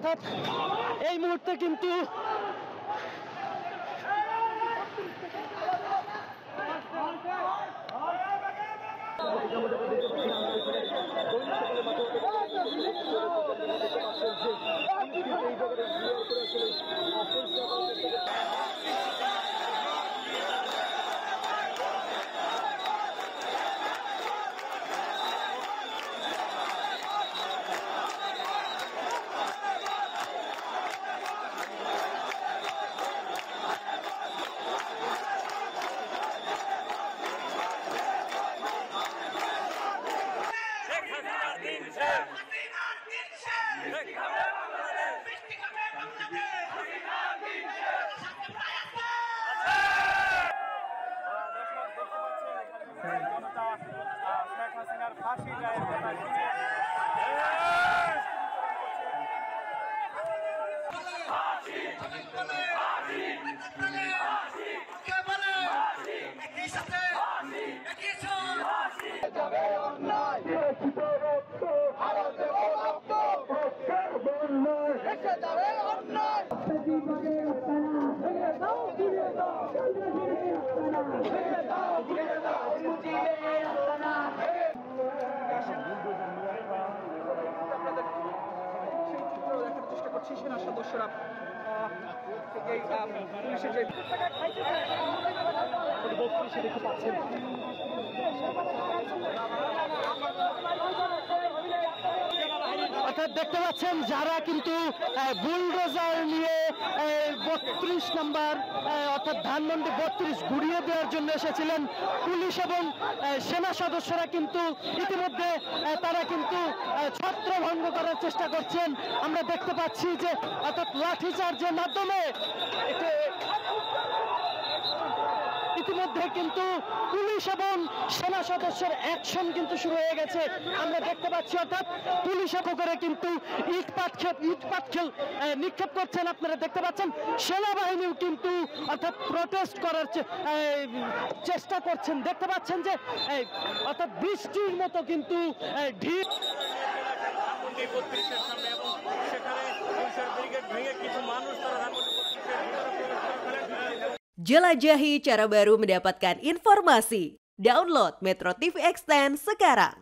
অর্থাৎ এই মুহূর্তে কিন্তু সেনা সদস্যরা পুলিশের যে দেখতে পাচ্ছেন অর্থাৎ দেখতে পাচ্ছেন যারা কিন্তু বুলডোজার নিয়ে 32 নম্বর অর্থাৎ ধানমন্ডি 32 ঘুরিয়ে দেওয়ার জন্য এসেছিলেন পুলিশ এবং সেনা সদস্যরা কিন্তু ইতিমধ্যে তারা কিন্তু ছত্রভঙ্গ করার চেষ্টা করছেন। আমরা দেখতে পাচ্ছি যে অর্থাৎ লাঠিচার্জের মাধ্যমে ইতিমধ্যে কিন্তু পুলিশ এবং সেনা সদস্যের অ্যাকশন কিন্তু শুরু হয়ে গেছে। আমরা দেখতে পাচ্ছি অর্থাৎ পুলিশ করে কিন্তু ইট পাটকেল নিক্ষেপ করছেন। আপনারা দেখতে পাচ্ছেন সেনাবাহিনীও কিন্তু অর্থাৎ প্রটেস্ট করার চেষ্টা করছেন। দেখতে পাচ্ছেন যে অর্থাৎ বৃষ্টির মতো কিন্তু ঢিপ Jelajahi cara baru mendapatkan informasi. Download Metro TV Extend sekarang.